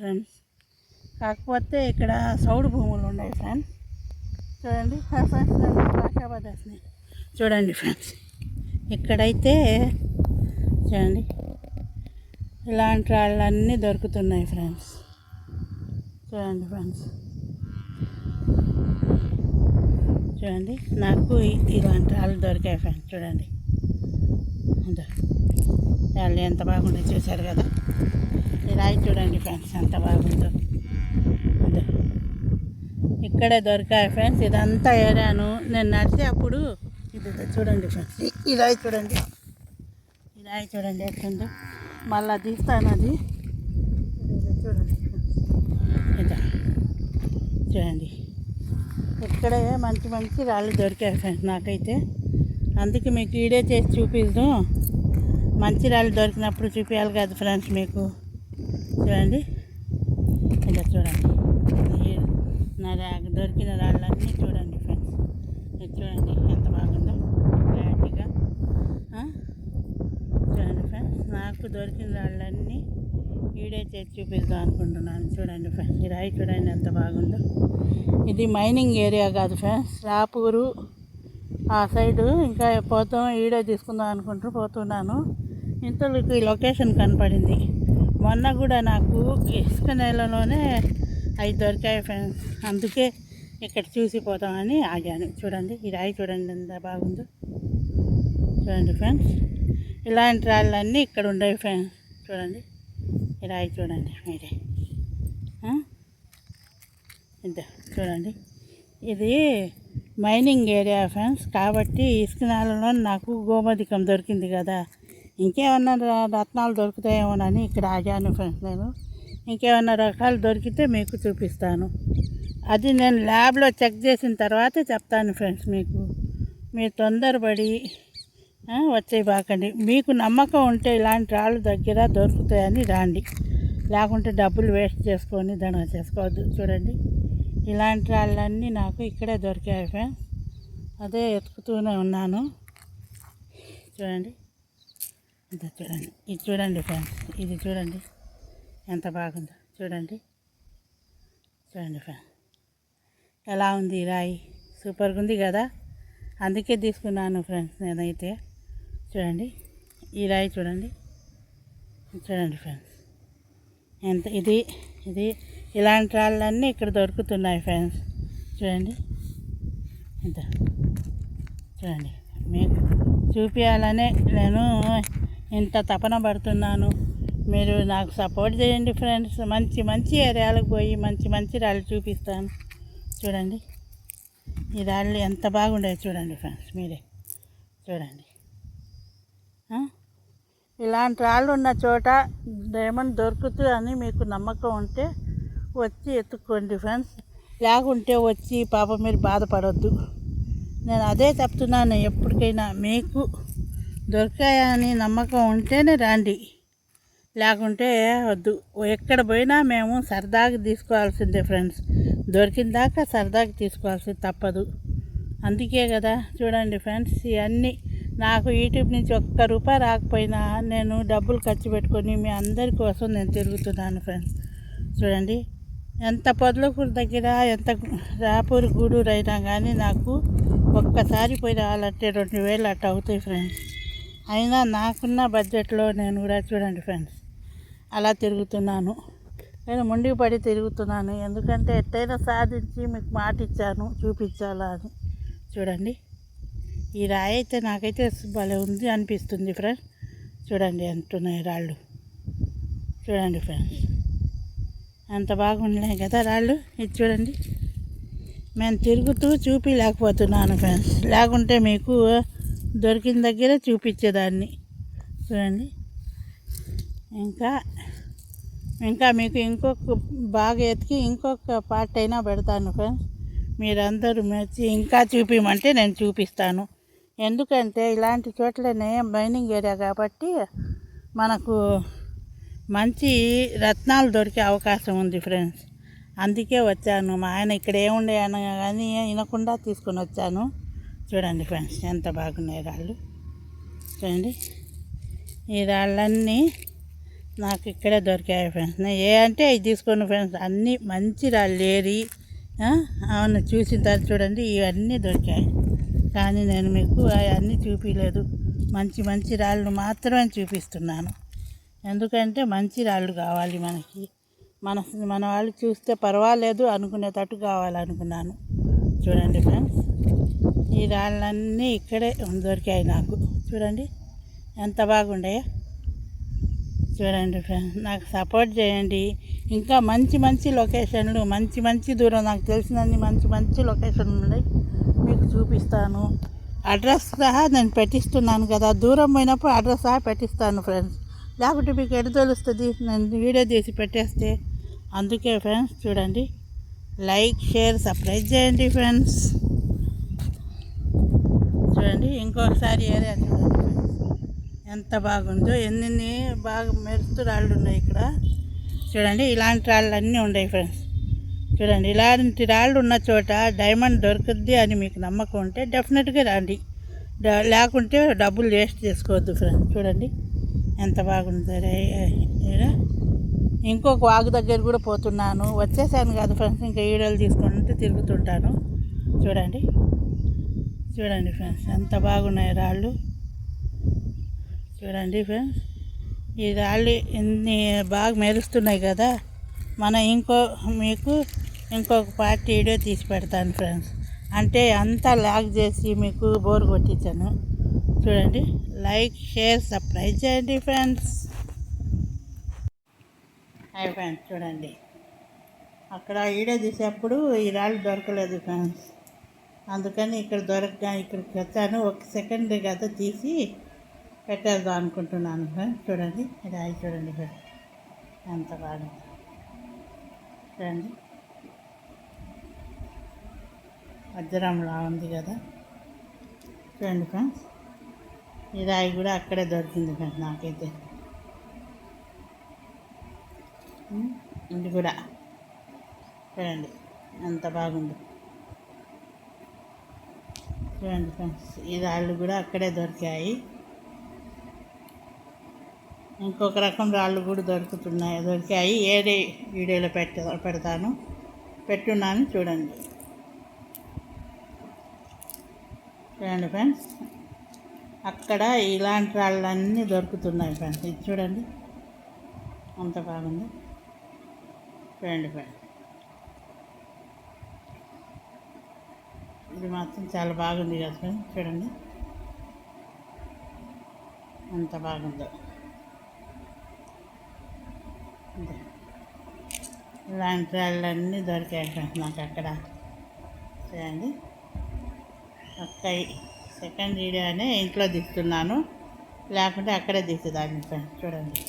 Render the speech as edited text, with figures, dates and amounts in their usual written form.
Friends. కాకపోతే ఇక్కడ సౌడు భూములు ఉన్నాయి ఫ్రెండ్స్. చూడండి ఫ్రెండ్స్, రాకాబాద్ వస్తున్నాయి చూడండి ఫ్రెండ్స్. ఇక్కడైతే చూడండి ఇలాంటి రాళ్ళన్నీ దొరుకుతున్నాయి ఫ్రెండ్స్. చూడండి ఫ్రెండ్స్, చూడండి నాకు ఇలాంటి రాళ్ళు దొరికాయి ఫ్రెండ్స్. చూడండి రాళ్ళు ఎంత బాగుందో చూశారు కదా. ఈ రాయి చూడండి ఫ్రెండ్స్ ఎంత బాగుందో. ఇక్కడే దొరికాయి ఫ్రెండ్స్. ఇదంతా ఏరాను నేను నడిచే అప్పుడు. ఇది చూడండి ఫ్రెండ్స్, ఈ రాయి చూడండి, ఈ రాయి చూడండి ఎట్లుందో. మళ్ళీ తీస్తాను అది. చూడండి ఇదా చూడండి, ఇక్కడే మంచి మంచి రాళ్ళు దొరికాయి ఫ్రెండ్స్ నాకైతే. అందుకే మీకు వీడియో చేసి చూపిద్దాం. మంచి రాళ్ళు దొరికినప్పుడు చూపించాలి కదా ఫ్రెండ్స్ మీకు. చూడండి ఇలా చూడండి, నా దొరికిన రాళ్ళన్నీ చూడండి ఫ్రెండ్స్. ఇది చూడండి ఎంత బాగుందో క్లారిటీగా. చూడండి ఫ్రెండ్స్, నాకు దొరికిన రాళ్ళన్నీ వీడియో చేసి చూపిద్దాం అనుకుంటున్నాను. చూడండి ఫ్రెండ్స్, ఈ రాయి చూడండి ఎంత బాగుందో. ఇది మైనింగ్ ఏరియా కాదు ఫ్రెండ్స్, రాపూరు ఆ సైడు. ఇంకా పోతాం వీడియో తీసుకుందాం అనుకుంటూ పోతున్నాను. ఇంతలో ఈ లొకేషన్ కనపడింది. మొన్న కూడా నాకు ఇసుక నేలలోనే అవి దొరికాయి ఫ్రెండ్స్. అందుకే ఇక్కడ చూసిపోతామని ఆగాను. చూడండి ఈ రాయి చూడండి ఎంత బాగుందో. చూడండి ఫ్రెండ్స్, ఇలాంటి రాళ్ళన్నీ ఇక్కడ ఉండేవి ఫ్రెండ్స్. చూడండి ఈ రాయి చూడండి మీరే. ఇంత చూడండి, ఇది మైనింగ్ ఏరియా ఫ్రెండ్స్. కాబట్టి ఇసుక నేలలో నాకు గోమధికం దొరికింది కదా. ఇంకేమన్నా రత్నాలు దొరుకుతాయేమోనని ఇక్కడ ఆగాను ఫ్రెండ్స్ నేను. ఇంకేమన్నా రకాలు దొరికితే మీకు చూపిస్తాను. అది నేను ల్యాబ్లో చెక్ చేసిన తర్వాతే చెప్తాను ఫ్రెండ్స్ మీకు. మీరు తొందరపడి వచ్చేయబాకండి. మీకు నమ్మకం ఉంటే ఇలాంటి రాళ్ళు దగ్గర దొరుకుతాయని రాండి, లేకుంటే డబ్బులు వేస్ట్ చేసుకొని దండ చేసుకోవద్దు. చూడండి ఇలాంటి రాళ్ళన్నీ నాకు ఇక్కడే దొరికాయి ఫ్రెండ్స్. అదే ఎతుకుతూనే ఉన్నాను. చూడండి ఇది చూడండి, ఇది చూడండి ఫ్రెండ్స్, ఇది చూడండి ఎంత బాగుందో. చూడండి చూడండి ఫ్రెండ్స్, ఎలా ఉంది ఈ రాయి. సూపర్గా ఉంది కదా. అందుకే తీసుకున్నాను ఫ్రెండ్స్ నేనైతే. చూడండి ఈ రాయి చూడండి, చూడండి ఫ్రెండ్స్ ఎంత ఇది ఇది ఇలాంటి రాళ్ళన్నీ ఇక్కడ దొరుకుతున్నాయి ఫ్రెండ్స్. చూడండి ఇంత చూడండి, మీకు చూపించాలనే నేను ఇంత తపన పడుతున్నాను. మీరు నాకు సపోర్ట్ చేయండి ఫ్రెండ్స్. మంచి మంచి ఏరియాలకు పోయి మంచి మంచి రాళ్ళు చూపిస్తాను. చూడండి ఈ రాళ్ళు ఎంత బాగుండేవి చూడండి ఫ్రెండ్స్ మీరే. చూడండి ఇలాంటి రాళ్ళు ఉన్న చోట డైమండ్ దొరుకుతుంది అని మీకు నమ్మకం ఉంటే వచ్చి ఎత్తుక్కోండి ఫ్రెండ్స్. లేకుంటే వచ్చి పాప మీరు బాధపడవద్దు. నేను అదే చెప్తున్నాను ఎప్పటికైనా. మీకు దొరికాయని నమ్మకం ఉంటేనే రండి, లేకుంటే వద్దు. ఎక్కడ పోయినా మేము సరదాగా తీసుకోవాల్సిందే ఫ్రెండ్స్. దొరికిన దాకా సరదాగా తీసుకోవాల్సింది తప్పదు. అందుకే కదా. చూడండి ఫ్రెండ్స్, ఇవన్నీ నాకు యూట్యూబ్ నుంచి ₹1 రాకపోయినా నేను డబ్బులు ఖర్చు పెట్టుకొని మీ అందరి కోసం నేను తిరుగుతున్నాను ఫ్రెండ్స్. చూడండి ఎంత పొదలకూరు దగ్గర ఎంత రాపూరు గూడూరు అయినా కానీ నాకు ఒక్కసారి పోయి రావాలంటే 2000 అట్లా అవుతాయి ఫ్రెండ్స్. అయినా నాకున్న బడ్జెట్లో నేను కూడా చూడండి ఫ్రెండ్స్ అలా తిరుగుతున్నాను. నేను ముందుకు పడి తిరుగుతున్నాను. ఎందుకంటే ఎట్టయినా సాధించి మీకు మాట ఇచ్చాను చూపించాలా అని. చూడండి ఈ రాయి అయితే నాకైతే భలే ఉంది అనిపిస్తుంది ఫ్రెండ్స్. చూడండి ఎంతున్నాయి రాళ్ళు. చూడండి ఫ్రెండ్స్ ఎంత బాగున్నాయి కదా రాళ్ళు. ఇది చూడండి, నేను తిరుగుతూ చూపించలేకపోతున్నాను ఫ్రెండ్స్. లేకుంటే మీకు దొరికిన దగ్గర చూపించేదాన్ని. చూడండి ఇంకా మీకు ఇంకొక బాగా ఎతికి ఇంకొక పార్ట్ అయినా పెడతాను ఫ్రెండ్స్. మీరందరూ మెచ్చి ఇంకా చూపించమంటే నేను చూపిస్తాను. ఎందుకంటే ఇలాంటి చోట్లనే మైనింగ్ ఏరియా కాబట్టి మనకు మంచి రత్నాలు దొరికే అవకాశం ఉంది ఫ్రెండ్స్. అందుకే వచ్చాను. మా ఆయన ఇక్కడ ఏముండే అన కానీ వినకుండా తీసుకొని వచ్చాను. చూడండి ఫ్రెండ్స్ ఎంత బాగున్నాయి రాళ్ళు. చూడండి ఈ రాళ్ళన్నీ నాకు ఇక్కడే దొరికాయి ఫ్రెండ్స్. నేను ఏ అంటే ఇది తీసుకోండి ఫ్రెండ్స్. అన్నీ మంచి రాళ్ళు ఏరి అవును చూసిన తర్వాత చూడండి ఇవన్నీ దొరికాయి. కానీ నేను మీకు అవన్నీ చూపించలేదు. మంచి మంచి రాళ్ళు మాత్రమే చూపిస్తున్నాను. ఎందుకంటే మంచి రాళ్ళు కావాలి మనకి. మన వాళ్ళు చూస్తే పర్వాలేదు అనుకునేటట్టు కావాలనుకున్నాను. చూడండి ఫ్రెండ్స్, ఈ రాళ్ళన్నీ ఇక్కడే దొరికాయి నాకు. చూడండి ఎంత బాగుండాయో. చూడండి ఫ్రెండ్స్, నాకు సపోర్ట్ చేయండి. ఇంకా మంచి మంచి లొకేషన్లు, మంచి మంచి దూరం నాకు తెలిసినన్ని మంచి మంచి లొకేషన్లు ఉన్నాయి, మీకు చూపిస్తాను. అడ్రస్ సహా నేను పెట్టిస్తున్నాను కదా. దూరం పోయినప్పుడు అడ్రస్ సహా పెట్టిస్తాను ఫ్రెండ్స్. లేకుంటే మీకు ఎటు తెలుస్తుంది నేను వీడియో తీసి పెట్టేస్తే. అందుకే ఫ్రెండ్స్ చూడండి, లైక్ షేర్ సబ్స్క్రైబ్ చేయండి ఫ్రెండ్స్. చూడండి ఇంకొకసారి ఏరియా చూడండి ఎంత బాగుందో. ఎన్ని బాగా మెరుస్తూ రాళ్ళు ఉన్నాయి ఇక్కడ. చూడండి ఇలాంటి రాళ్ళు అన్నీ ఉన్నాయి ఫ్రెండ్స్. చూడండి ఇలాంటి రాళ్ళు ఉన్న చోట డైమండ్ దొరుకుద్ది అని మీకు నమ్మకం ఉంటే డెఫినెట్గా రండి. లేకుంటే డబ్బులు వేస్ట్ చేసుకోవద్దు ఫ్రెండ్స్. చూడండి ఎంత బాగుందో. ఇంకొక వాగు దగ్గర కూడా పోతున్నాను. వచ్చేసాను కాదు ఫ్రెండ్స్, ఇంకా వీడియోలు తీసుకుంటూ తిరుగుతుంటాను. చూడండి చూడండి ఫ్రెండ్స్ ఎంత బాగున్నాయి రాళ్ళు. చూడండి ఫ్రెండ్స్, ఈ రాళ్ళు ఎన్ని బాగా మెరుస్తున్నాయి కదా. మీకు ఇంకొక పార్టీ వీడియో తీసి పెడతాను ఫ్రెండ్స్. అంటే అంతా లాగ్ చేసి మీకు బోర్ కొట్టించాను. చూడండి లైక్ షేర్ సబ్స్క్రైబ్ చేయండి ఫ్రెండ్స్. హాయ్ ఫ్రెండ్స్, చూడండి అక్కడ వీడియో తీసేప్పుడు ఈ రాళ్ళు దొరకలేదు ఫ్రెండ్స్. అందుకని ఇక్కడికి వచ్చాను. ఒక సెకండ్ కదా తీసి పెట్టేద్దాం అనుకుంటున్నాను ఫ్రెండ్స్. చూడండి రాయి చూడండి ఫ్రెండ్స్ ఎంత బాగా. చూడండి వజ్రంలా ఉంది కదా. చూడండి ఫ్రెండ్స్, ఈ రాయి కూడా అక్కడే దొరికింది ఫ్రెండ్స్ నాకైతే. ఇది కూడా చూడండి ఎంత బాగుంది. చూడండి ఫ్రెండ్స్, ఈ రాళ్ళు కూడా అక్కడే దొరికాయి. ఇంకొక రకం రాళ్ళు కూడా దొరికాయి. ఏడే వీడియోలో పెట్టున్నాను. చూడండి చూడండి ఫ్రెండ్స్, అక్కడ ఇలాంటి రాళ్ళన్నీ దొరుకుతున్నాయి ఫ్రెండ్స్. ఇది చూడండి అంత బాగుంది. చూడండి ఫ్రెండ్స్, ఇది మాత్రం చాలా బాగుంది కదా ఫ్రెండ్స్. చూడండి ఎంత బాగుందో. ఇలాంటి రాళ్ళన్నీ దొరికాయి ఫ్రెండ్స్ నాకు అక్కడ. చూడండి ఒక్క సెకండ్ వీడియోనే ఇంట్లో తీస్తున్నాను, లేకుంటే అక్కడే తీసేదాన్ని ఫ్రెండ్స్. చూడండి